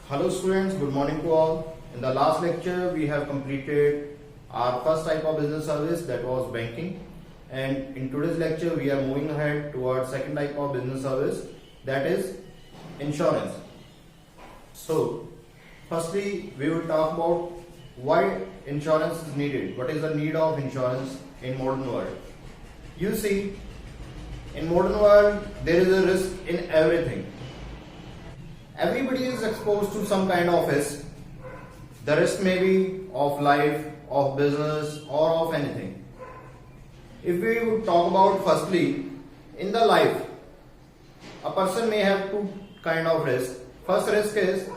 Hello students, good morning to all. In the last lecture we have completed our first type of business service, that was banking, and in today's lecture we are moving ahead towards second type of business service, that is insurance. So firstly we will talk about why insurance is needed. What is the need of insurance in modern world? You see, in modern world there is a risk in everything. Everybody is exposed to some kind of risk. The risk may be of life, of business, or of anything. If we would talk about firstly, in the life, a person may have two kind of risk. First risk is,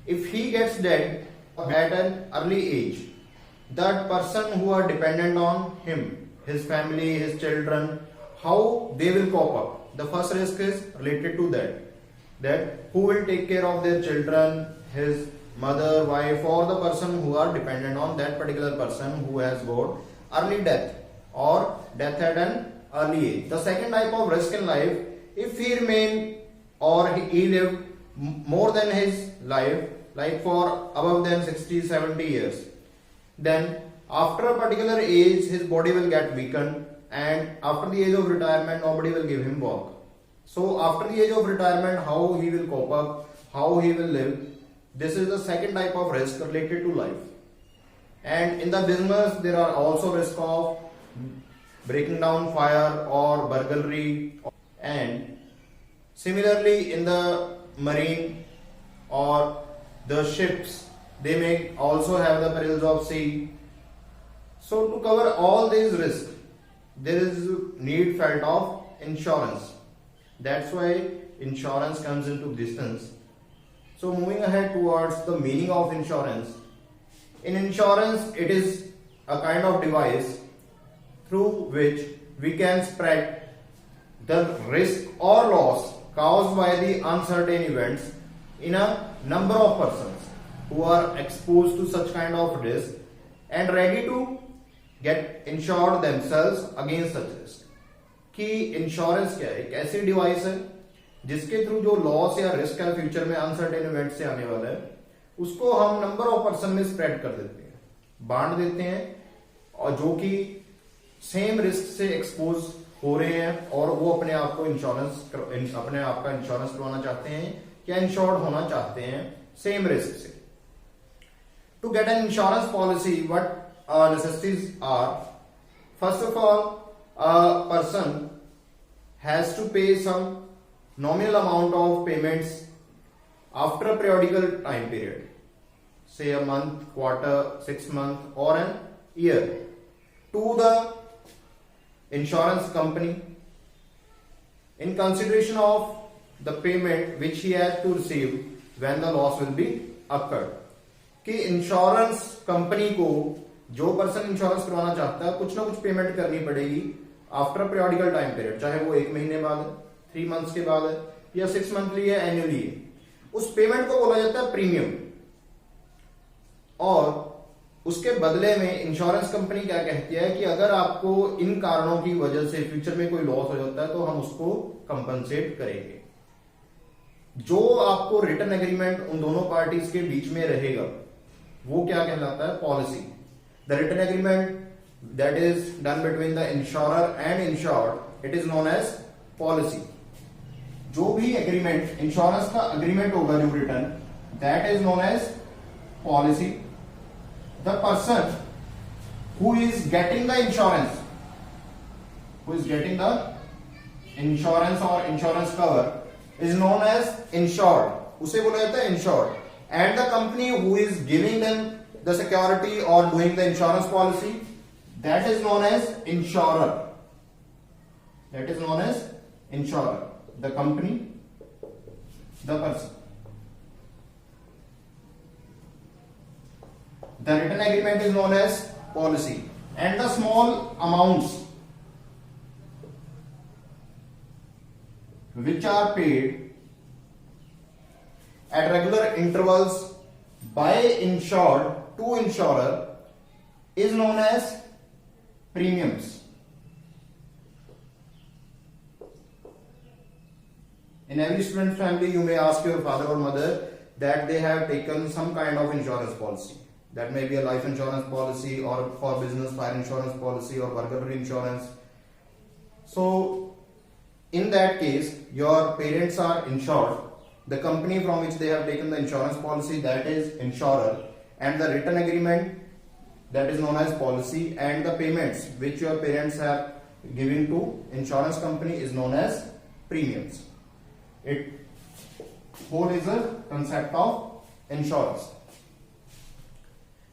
if he gets dead at an early age, that person who are dependent on him, his family, his children, how they will cope up. The first risk is related to that who will take care of their children, his mother, wife, or the person who are dependent on that particular person who has got early death or death at an early age. The second type of risk in life, if he remain or he live more than his life, like for above than 60-70 years, then after a particular age his body will get weakened, and after the age of retirement nobody will give him work. So after the age of retirement, how he will cope up, how he will live, this is the second type of risk related to life. And in the business, there are also risk of breaking down fire or burglary. And similarly, in the marine or the ships, they may also have the perils of sea. So to cover all these risks, there is need felt of insurance. That's why insurance comes into existence. So moving ahead towards the meaning of insurance. In insurance, it is a kind of device through which we can spread the risk or loss caused by the uncertain events in a number of persons who are exposed to such kind of risk and ready to get insured themselves against such risk. कि insurance क्या है? एक ऐसी device है जिसके through जो loss या risk है फ्यूचर में अनसर्टेन इवेंट से आने वाला है, उसको हम नंबर ऑफ पर्सन में स्प्रेड कर देते हैं, बांट देते हैं, और जो कि सेम रिस्क से एक्सपोज हो रहे हैं और वो अपने आप को अपने आप का इंश्योरेंस करवाना चाहते हैं या इंश्योर्ड होना चाहते हैं सेम रिस्क से. To get an insurance policy, what necessities are? First of all, a person has to pay some nominal amount of payments after a periodical time period, say a month, quarter, 6 months, or an year, to the insurance company in consideration of the payment which he has to receive when the loss will be occurred. कि insurance company को जो person insurance करवाना चाहता है कुछ ना कुछ payment करनी पड़ेगी आफ्टर पीरियोडिकल टाइम पीरियड, चाहे वो 1 महीने बाद है, 3 मंथ्स के बाद है, या 6 मंथली है, एनुअली है. उस पेमेंट को बोला जाता है प्रीमियम. और उसके बदले में इंश्योरेंस कंपनी क्या कहती है कि अगर आपको इन कारणों की वजह से फ्यूचर में कोई लॉस हो जाता है तो हम उसको कंपनसेट करेंगे. जो आपको रिटर्न एग्रीमेंट उन दोनों पार्टीज के बीच में रहेगा वो क्या कहलाता है? Policy. The return agreement that is done between the insurer and insured, it is known as policy. जो भी एग्रीमेंट, इंश्योरेंस का एग्रीमेंट होगा जो return, that is known as policy. The person who is getting the insurance, or insurance cover, is known as insured. उसे बोला जाता है insured. And the company who is giving them the security or doing the insurance policy, that is known as insurer. The company, the person. The written agreement is known as policy. And the small amounts which are paid at regular intervals by insured to insurer is known as premiums. In every student family, you may ask your father or mother that they have taken some kind of insurance policy. That may be a life insurance policy, or for business fire insurance policy, or burglary insurance. So in that case, your parents are insured. The company from which they have taken the insurance policy, that is insurer, and the written agreement, that is known as policy, and the payments which your parents are giving to insurance company is known as premiums. It whole is a concept of insurance.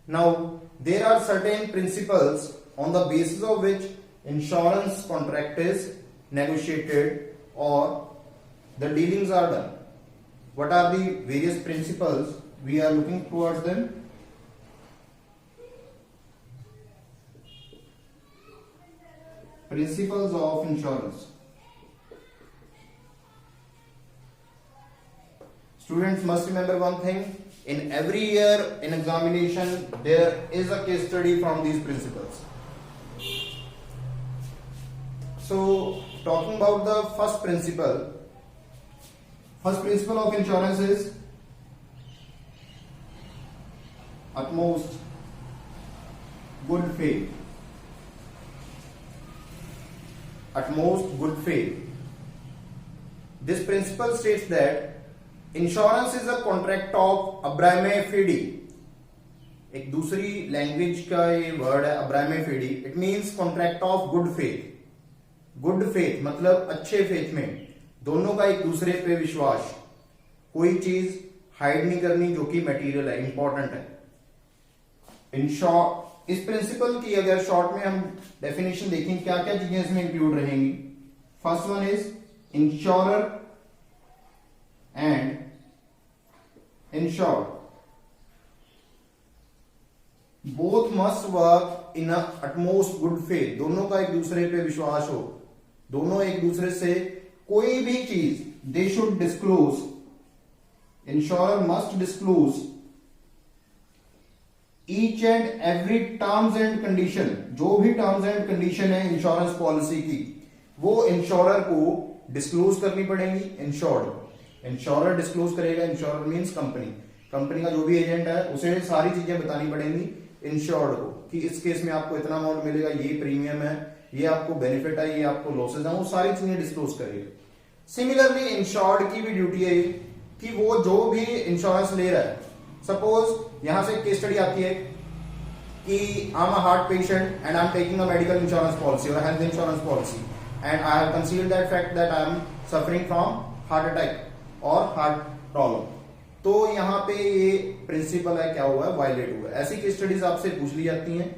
Now there are certain principles on the basis of which insurance contract is negotiated or the dealings are done. What are the various principles? We are looking towards them. Principles of insurance. Students must remember one thing: in every year in examination there is a case study from these principles. So talking about the first principle of insurance is utmost good faith. Utmost good faith. This principle states that insurance is a contract of uberrimae fidei. एक दूसरी language का ये word है अब्रामे फेडी. It means contract of good faith. Good faith मतलब अच्छे faith में, दोनों का एक दूसरे पे विश्वास, कोई चीज हाइड नहीं करनी जो कि मटेरियल है, इंपॉर्टेंट है. इन शॉर्ट इस प्रिंसिपल की अगर शॉर्ट में हम डेफिनेशन देखें, क्या क्या चीजें इसमें इंक्लूड रहेंगी. First one is insurer and insured both must work in a utmost good faith. दोनों का एक दूसरे पे विश्वास हो, दोनों एक दूसरे से कोई भी चीज they should disclose. Insurer must disclose each and every terms and condition. जो भी terms and condition है इंश्योरेंस पॉलिसी की, वो इंश्योरर को डिस्क्लोज करनी पड़ेगी. इंश्योरर डिस्क्लोज करेगा. इंश्योरर मींस कंपनी का जो भी एजेंट है उसे सारी चीजें बतानी पड़ेंगी इंश्योर्ड को कि इस केस में आपको इतना अमाउंट मिलेगा, ये प्रीमियम है, ये आपको बेनिफिट है, ये आपको लॉसेज है, वो सारी चीजें डिस्क्लोज करेगा. सिमिलरली इंश्योर्ड की भी ड्यूटी है कि वो जो भी इंश्योरेंस ले रहा है, सपोज यहां से केस स्टडी आती है कि I am a heart patient and I am taking a medical insurance policy और health insurance policy and I have concealed that fact that I am suffering from heart attack और heart problem. तो यहां पे ये principal है क्या हुआ है, वायलेट हुआ है. ऐसी केस स्टडीज आपसे पूछ ली जाती हैं.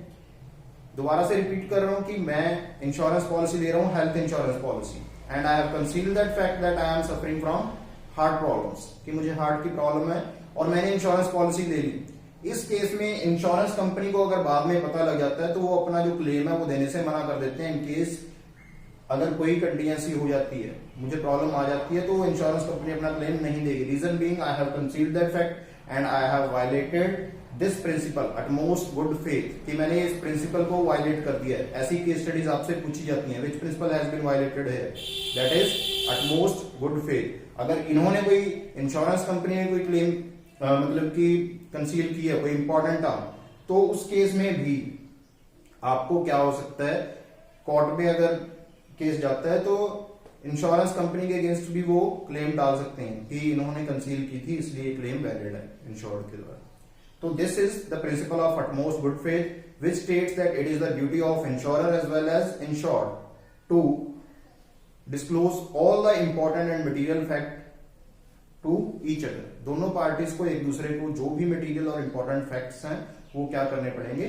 दोबारा से रिपीट कर रहा हूं कि मैं इंश्योरेंस पॉलिसी ले रहा हूं, health insurance policy, and I have concealed that fact that I am suffering from heart problems, कि मुझे हार्ट की प्रॉब्लम है और मैंने इंश्योरेंस पॉलिसी ले ली. इस केस में इंश्योरेंस कंपनी को अगर बाद में पता लग जाता है तो वो अपना जो क्लेम है वो देने से मना कर देते हैं. इन केस अगर कोई कंटीजेंसी हो जाती है, मुझे प्रॉब्लम आ जाती है, तो इंश्योरेंस कंपनी अपना क्लेम नहीं देगी. Reason being I have concealed that fact and I have violated this principle utmost good faith, कि मैंने इस प्रिंसिपल को वायलेट कर दिया है. ऐसी केस स्टडीज आपसे पूछी जाती हैं. Which principle has been violated है, that is utmost good faith. अगर इन्होंने कोई इंश्योरेंस कंपनी ने कोई क्लेम मतलब कि कंसील की है, कोई इंपॉर्टेंट था, तो उस केस में भी आपको क्या हो सकता है, कोर्ट में अगर केस जाता है तो इंश्योरेंस कंपनी के अगेंस्ट भी वो क्लेम डाल सकते हैं कि इन्होंने कंसील की थी इसलिए क्लेम वैलिड है इंश्योर्ड के द्वारा. तो this is the principle of utmost good faith which states that it is the duty of insurer as well as insured to disclose all the important and material fact to each other. दोनों parties को एक दूसरे को जो भी material और important facts हैं वो क्या करने पड़ेंगे,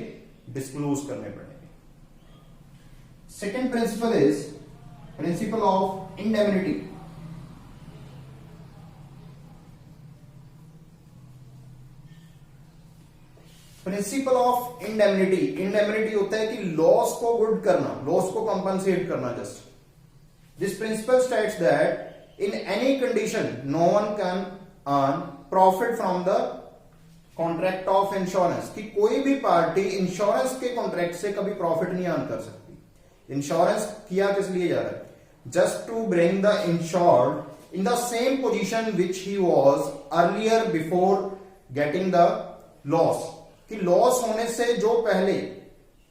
डिस्क्लोज करने पड़ेंगे. Second principle is principle of indemnity. Principle of indemnity. Indemnity होता है कि लॉस को गुड करना, लॉस को कंपनसेट करना. Just this principle states that in any condition no one can earn profit from the contract of insurance, कि कोई भी पार्टी इंश्योरेंस के कॉन्ट्रैक्ट से कभी प्रॉफिट नहीं अर्न कर सकती. इंश्योरेंस किया किस लिए जा रहा है, just to bring the insured in the same position which he was earlier before getting the loss, कि लॉस होने से जो पहले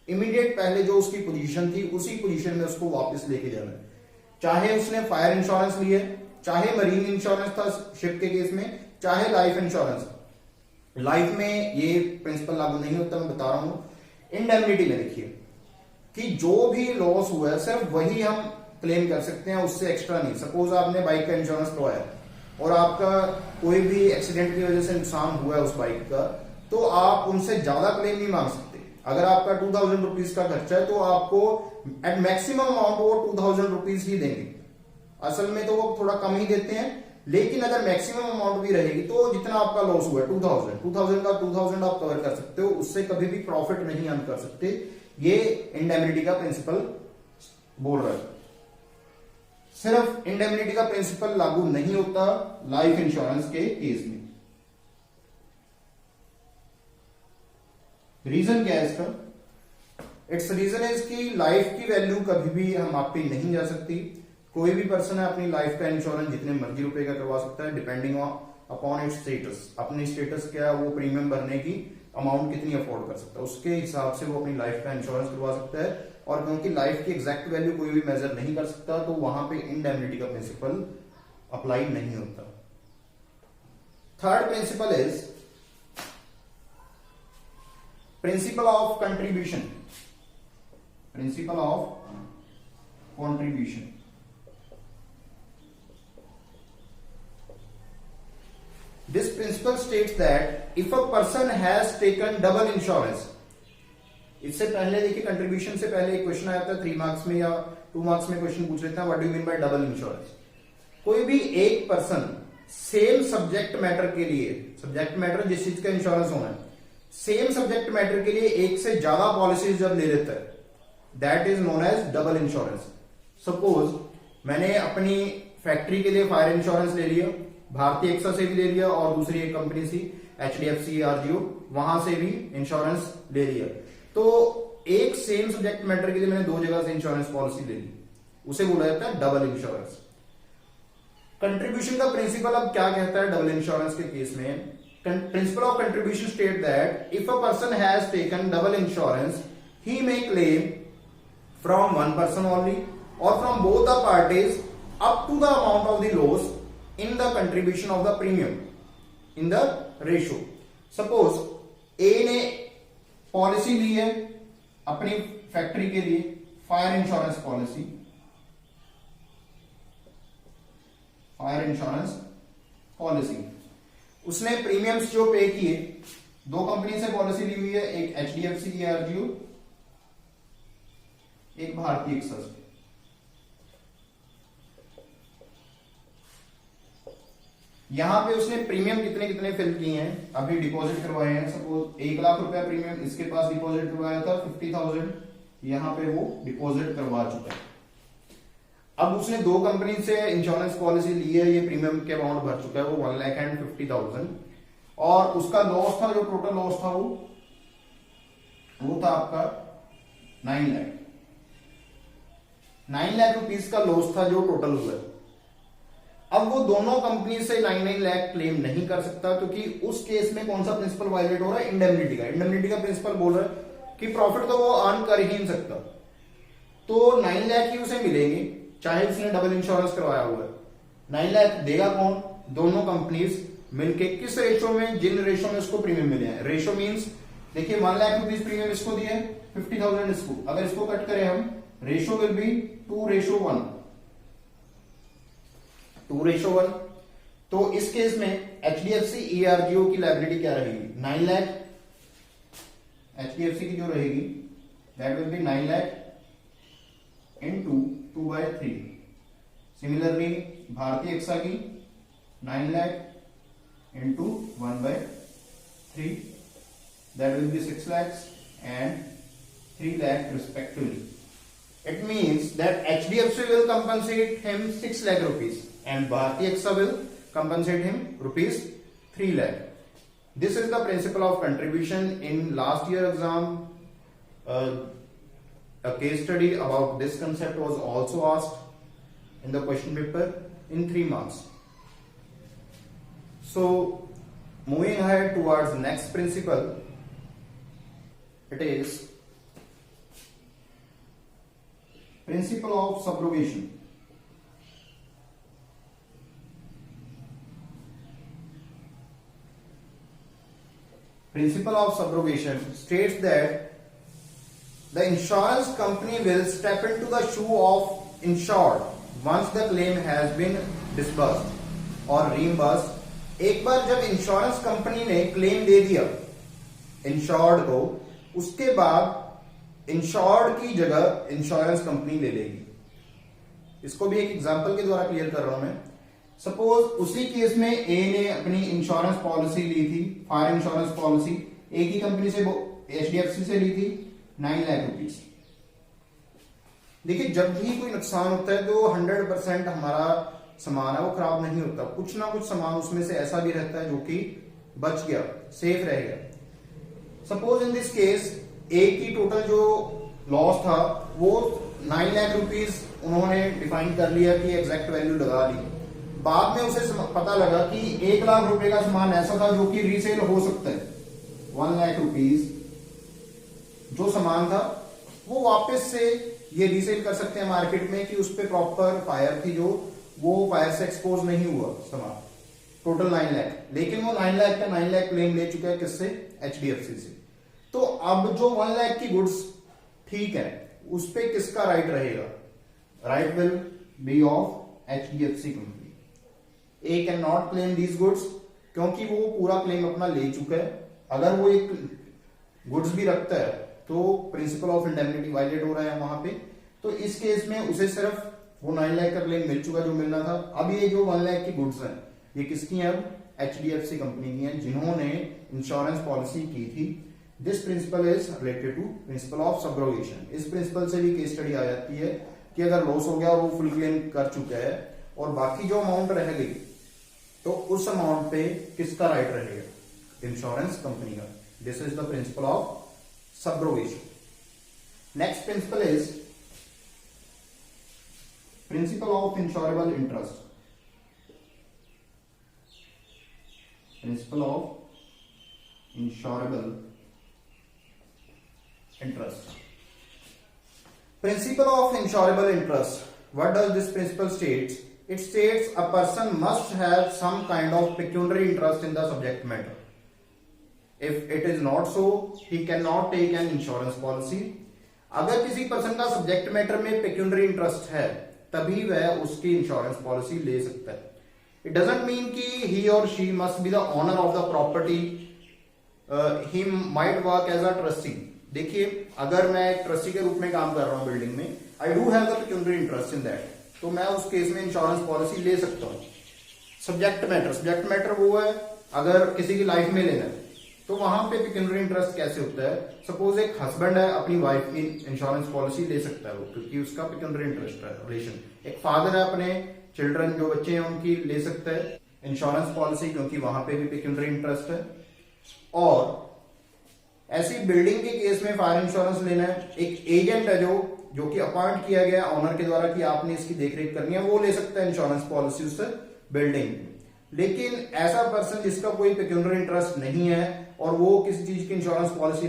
इमीडिएट पहले जो उसकी पोजीशन थी उसी पोजीशन में उसको वापस लेके जाना है। चाहे उसने फायर इंश्योरेंस लिए, चाहे मरीन इंश्योरेंस था शिप के केस में, चाहे लाइफ इंश्योरेंस। लाइफ में ये प्रिंसिपल लागू नहीं होता, मैं बता रहा हूं। इंडेमनिटी में देखिए कि जो भी लॉस हुआ है सिर्फ वही हम क्लेम कर सकते हैं, उससे एक्स्ट्रा नहीं। सपोज आपने बाइक का इंश्योरेंस करवाया और आपका कोई भी एक्सीडेंट की वजह से नुकसान हुआ है उस बाइक का, तो आप उनसे ज्यादा क्लेम नहीं मांग सकते। अगर आपका 2000 रुपीज का खर्चा है तो आपको एट मैक्सिमम अमाउंट वो 2000 रुपीज ही देंगे। असल में तो वो थोड़ा कम ही देते हैं, लेकिन अगर मैक्सिमम अमाउंट भी रहेगी तो जितना आपका लॉस हुआ है 2000 का 2000 आप कवर कर सकते हो, उससे कभी भी प्रॉफिट नहीं अर्न कर सकते। ये इंडेमनिटी का प्रिंसिपल बोल रहा है। सिर्फ इंडेमनिटी का प्रिंसिपल लागू नहीं होता लाइफ इंश्योरेंस के केस में। रीजन क्या है इसका? इट्स रीजन इज कि लाइफ की वैल्यू कभी भी हम मापी नहीं जा सकती। कोई भी पर्सन है अपनी लाइफ का इंश्योरेंस जितने मर्जी रुपए का करवा सकता है, डिपेंडिंग अपॉन इट्स स्टेटस। अपनी स्टेटस क्या है, वो प्रीमियम भरने की अमाउंट कितनी अफोर्ड कर सकता है, उसके हिसाब से वो अपनी लाइफ का इंश्योरेंस करवा सकता है। और क्योंकि लाइफ की एग्जैक्ट वैल्यू कोई भी मेजर नहीं कर सकता, तो वहां पे इंडेमनिटी का प्रिंसिपल अप्लाई नहीं होता। Third principal is principle of contribution. Principle of contribution. This principle states that if a person has taken double insurance, इससे पहले देखिए कंट्रीब्यूशन से पहले एक क्वेश्चन आया था 3 मार्क्स में या 2 मार्क्स में क्वेश्चन पूछ रहे थे, what do you mean by double insurance. कोई भी एक पर्सन सेम सब्जेक्ट मैटर के लिए, सब्जेक्ट मैटर जिस चीज का इंश्योरेंस होना है, सेम सब्जेक्ट मैटर के लिए एक से ज्यादा पॉलिसीज जब ले लेता है, that is known as double insurance. Suppose मैंने अपनी फैक्ट्री के लिए फायर इंश्योरेंस ले लिया, भारतीय एक्सा से भी ले लिया और दूसरी एक कंपनी सी HDFC ARGO, वहां से भी इंश्योरेंस ले लिया। तो एक सेम सब्जेक्ट मैटर के लिए मैंने 2 जगह से इंश्योरेंस पॉलिसी ले ली, उसे बोला जाता है डबल इंश्योरेंस। कंट्रीब्यूशन का प्रिंसिपल अब क्या कहता है डबल इंश्योरेंस के केस में? Principle of contribution state that if a person has taken double insurance, he may claim from one person only or from both the parties up to the amount of the loss in the contribution of the premium in the ratio. Suppose A ने policy ली है अपनी factory के लिए, fire insurance policy, fire insurance policy. उसने premiums जो पे किए, 2 company से पॉलिसी ली हुई है, एक HDFC ARGO, एक भारतीय एक्सा से। यहां पे उसने प्रीमियम कितने कितने फिल किए हैं, अभी डिपॉजिट करवाए हैं। सपोज 1 लाख रुपया प्रीमियम इसके पास डिपॉजिट करवाया था, 50,000 यहां पे वो डिपॉजिट करवा चुका है। अब उसने 2 कंपनी से इंश्योरेंस पॉलिसी ली है, ये प्रीमियम के अमाउंट भर चुका है वो 1,50,000, और उसका लॉस था, जो टोटल लॉस था वो था आपका 9 लाख। 9 लाख रुपीस का लॉस था जो टोटल हुआ है। अब वो दोनों कंपनी से 9 लाख क्लेम नहीं कर सकता, क्योंकि उस केस में कौन सा प्रिंसिपल वायलेट हो रहा है? इंडेमनिटी का। इंडेमनिटी का प्रिंसिपल बोल रहा है कि प्रॉफिट तो वो अर्न कर ही नहीं सकता, तो 9 लाख ही उसे मिलेंगे चाहे उसने डबल इंश्योरेंस करवाया हुआ है। 9 लाख देगा कौन? दोनों कंपनीज मिलके। किस रेशो में? जिन रेशो में उसको प्रीमियम मिले हैं। रेशो मींस देखिए 1 लाख रुपीज प्रीमियम इसको दिए, 50,000 इसको, अगर इसको कट करें हम, रेशो विल बी 2:1, 2:1। तो इस केस में HDFC ARGO की लायबिलिटी क्या रहेगी? 9 लाख। HDFC की जो रहेगी that will be 9 lakh into 2/3। Similarly भारतीय एक्सा की 9 lakh into 1/3, that will be 6 lakhs and 3 lakh respectively. It means that HDFC will compensate him 6 lakh rupees and Bharti AXA will compensate him rupees 3 lakh. This is the principle of contribution. In last year exam, a case study about this concept was also asked in the question paper. in 3 months. So moving ahead towards next principle, it is principle of subrogation. Principle of subrogation states that the insurance company will step into the shoe of insured once the claim has been disbursed or reimbursed. एक बार जब insurance company ने claim दे दिया insured को, उसके बाद insured की जगह insurance company ले लेगी. इसको भी एक एग्जांपल के द्वारा क्लियर कर रहा हूं मैं. सपोज उसी केस में ए ने अपनी इंश्योरेंस पॉलिसी ली थी, फायर इंश्योरेंस पॉलिसी एक ही कंपनी से, HDFC से ली थी 9 लाख रुपीज. देखिए, जब भी कोई नुकसान होता है तो 100% हमारा सामान है वो खराब नहीं होता. कुछ ना कुछ सामान उसमें से ऐसा भी रहता है जो कि बच गया, सेफ रह गया. सपोज इन दिस केस ए की टोटल जो लॉस था वो 9 लाख रुपीज उन्होंने डिफाइन कर लिया कि एग्जैक्ट वैल्यू लगा ली. बाद में उसे पता लगा कि 1 लाख रुपए का सामान ऐसा था जो कि रीसेल हो सकता है. 1 लाख रुपीज जो सामान था वो वापस से ये रीसेल कर सकते हैं मार्केट में कि उस पर प्रॉपर फायर थी, जो वो फायर से एक्सपोज नहीं हुआ सामान. टोटल 9 लाख, लेकिन वो 9 लाख का 9 लाख क्लेम ले चुका है किससे? HDFC से. तो अब जो 1 लाख की गुड्स ठीक है, उस पे किसका राइट रहेगा? Right will be of HDFC company. A can not claim these goods क्योंकि वो पूरा क्लेम अपना ले चुका है. अगर वो एक गुड्स भी रखता है तो प्रिंसिपल ऑफ इंडेमनिटी वायलेट हो रहा है वहां पे. तो इस केस में उसे सिर्फ वो 9 लाख का क्लेम मिल चुका जो मिलना था. अब ये जो 1 लाख की गुड्स हैं ये किसकी हैं? अब HDFC कंपनी की हैं जिन्होंने इंश्योरेंस पॉलिसी की थी. This principle is related to principle of subrogation. इस प्रिंसिपल से भी केस स्टडी आ जाती है कि अगर लॉस हो गया और वो फुल क्लेम कर चुका है और बाकी जो अमाउंट रह गई तो उस अमाउंट पे किसका राइट रहेगा? इंश्योरेंस कंपनी का. This is the principle of subrogation. Next principle is principle of insurable interest. Principle of insurable interest. Principle of insurable interest. What does this principle states? It states a person must have some kind of pecuniary interest in the subject matter. If it is not so, he cannot take an insurance policy. अगर किसी person का subject matter में pecuniary interest है तभी वह उसकी insurance policy ले सकता है. इट डजंट मीन कि ही और she must be the owner of the property. He might work as a trustee. देखिए, अगर मैं एक ट्रस्टी के रूप में काम कर रहा हूं बिल्डिंग में, I do have the pecuniary interest in that, तो मैं उस केस में इंश्योरेंस पॉलिसी ले सकता हूं. सब्जेक्ट मैटर वो है अगर किसी की लाइफ में लेना है तो वहां पे पेक्यूनरी इंटरेस्ट कैसे होता है? सपोज एक हस्बैंड है, अपनी वाइफ की इंश्योरेंस पॉलिसी ले सकता है वो क्योंकि उसका पेक्यूनरी इंटरेस्ट है, रिलेशन. एक फादर है, अपने चिल्ड्रन जो बच्चे हैं उनकी ले सकता है इंश्योरेंस पॉलिसी क्योंकि वहां पे भी पेक्यूनरी इंटरेस्ट है. और ऐसी बिल्डिंग के केस में फायर इंश्योरेंस लेना है, एक एजेंट है जो कि अपॉइंट किया गया ऑनर के द्वारा कि आपने इसकी देखरेख करनी है, वो ले सकता है इंश्योरेंस पॉलिसी उस बिल्डिंग. लेकिन ऐसा पर्सन जिसका कोई पेक्यूनरी इंटरेस्ट नहीं है और वो किसी चीज की इंश्योरेंस पॉलिसी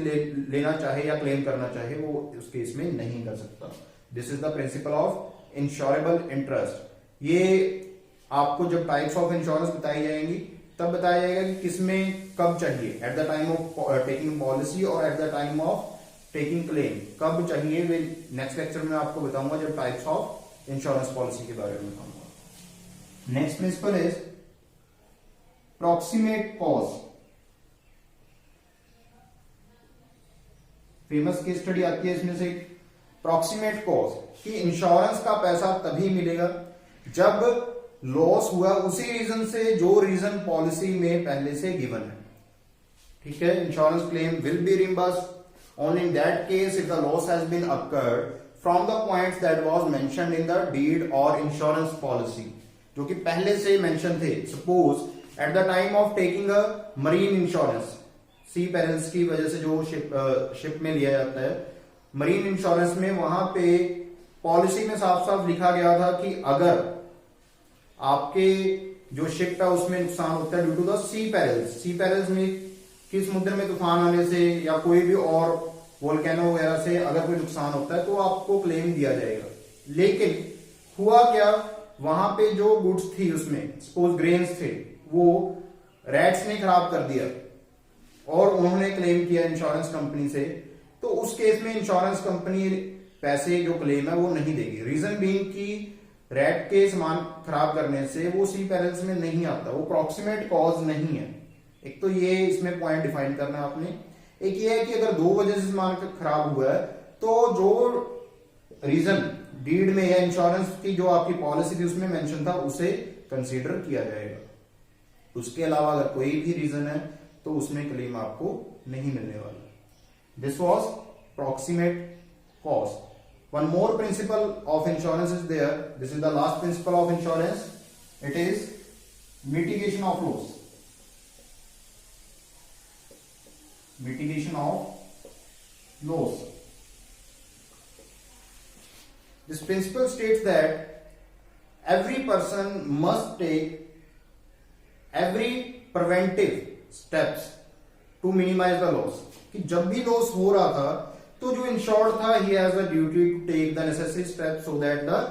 लेना चाहे या क्लेम करना चाहे, वो उस केस में नहीं कर सकता. This is the principle of insurable interest. ये आपको जब टाइप्स ऑफ इंश्योरेंस बताई जाएंगी तब बताया जाएगा कि किसमें कब चाहिए, at the time of taking policy और at the time of taking claim कब चाहिए. वे नेक्स्ट लेक्चर में आपको बताऊंगा जब टाइप्स ऑफ इंश्योरेंस पॉलिसी के बारे में बताऊंगा. Next principle is proximate cause. Famous case study आती है इसमें से प्रॉक्सिमेट कॉज कि इंश्योरेंस का पैसा तभी मिलेगा जब लॉस हुआ उसी रीजन से जो रीजन पॉलिसी में पहले से गिवन है. ठीक है, insurance claim will be reimbursed only in that case if the loss has been occurred from the points that was mentioned in the deed और इंश्योरेंस पॉलिसी, जो कि पहले से मेंशन थे. Suppose at the time of taking a marine insurance, सी पेरेंट्स की वजह से जो शिप में लिया जाता है, मरीन इंश्योरेंस में वहां पे पॉलिसी में साफ साफ लिखा गया था कि अगर आपके जो शिप है उसमें नुकसान होता है due to the sea perils. Sea perils में कि समुद्र में तूफान आने से या कोई भी और वोल्केनो वगैरह से अगर कोई नुकसान होता है तो आपको क्लेम दिया जाएगा। लेकिन हुआ क्या, वहां पे जो गुड्स थी उसमें सपोज ग्रेन्स थे, वो रैट्स ने खराब कर दिया और उन्होंने क्लेम किया इंश्योरेंस कंपनी से, तो उस केस में इंश्योरेंस कंपनी पैसे जो क्लेम है वो नहीं देगी। रीजन बीइंग कि रैट के सामान खराब करने से वो सी पेरिल्स में नहीं आता, वो प्रॉक्सिमेट कॉज नहीं है। एक तो ये इसमें पॉइंट डिफाइन करना है आपने। एक ये है कि अगर दो वजह से सामान खराब हुआ है तो जो रीजन डीड में या इंश्योरेंस की जो आपकी पॉलिसी थी उसमें मेंशन था उसे कंसीडर किया जाएगा। उसके अलावा अगर कोई भी रीजन है तो उसमें क्लेम आपको नहीं मिलने वाला। This was proximate cause. One more principle of insurance is there, this is the last principle of insurance, it is mitigation of loss. Mitigation of loss. This principle states that every person must take every preventive steps to minimize the loss. कि जब भी loss हो रहा था तो जो insured था he has a duty to take the necessary steps so that the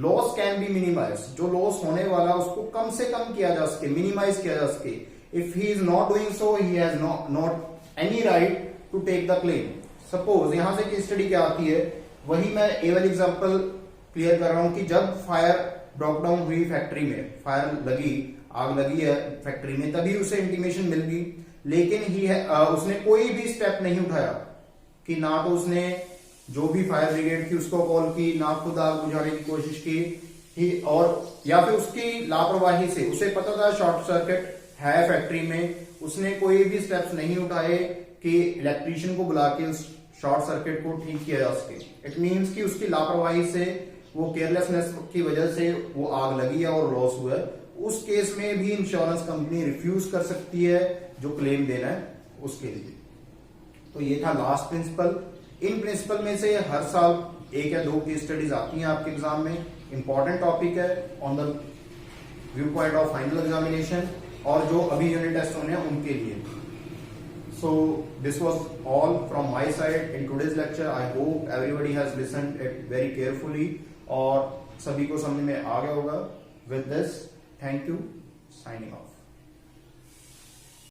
loss can be minimized. जो लॉस होने वाला उसको कम से कम किया जा सके, मिनिमाइज किया जा सके. If he is not doing so, he has not any right to take the claim. Suppose यहां से केस स्टडी क्या आती है, वही मैं ए वाली एग्जांपल क्लियर कर रहा हूं कि जब फायर ब्रोक डाउन हुई फैक्ट्री में, फायर लगी, आग लगी है फैक्ट्री में, तभी उसे इंटीमेशन मिल गई, लेकिन उसने कोई भी स्टेप नहीं उठाया कि ना तो उसने जो भी फायर ब्रिगेड थी उसको कॉल की, ना खुद आग बुझाने की कोशिश की, और या फिर उसकी लापरवाही से, उसे पता था शॉर्ट सर्किट है फैक्ट्री में, उसने कोई भी स्टेप्स नहीं उठाए कि इलेक्ट्रीशियन को बुला के उस शॉर्ट सर्किट को ठीक किया जा सके। इट मींस कि उसकी लापरवाही से, वो केयरलेसनेस की वजह से वो आग लगी है और लॉस हुआ है। उस केस में भी इंश्योरेंस कंपनी रिफ्यूज कर सकती है जो क्लेम देना है उसके लिए। तो ये था लास्ट प्रिंसिपल। इन प्रिंसिपल में से हर साल एक या दो केस स्टडीज आती हैं आपके एग्जाम में, इंपॉर्टेंट टॉपिक है on the view point of final examination, और जो अभी यूनिट टेस्ट होने हैं उनके लिए। So this was all from my side in today's lecture. I hope everybody has listened it very carefully और सभी को समझ में आ गया होगा। With this, thank you, signing off.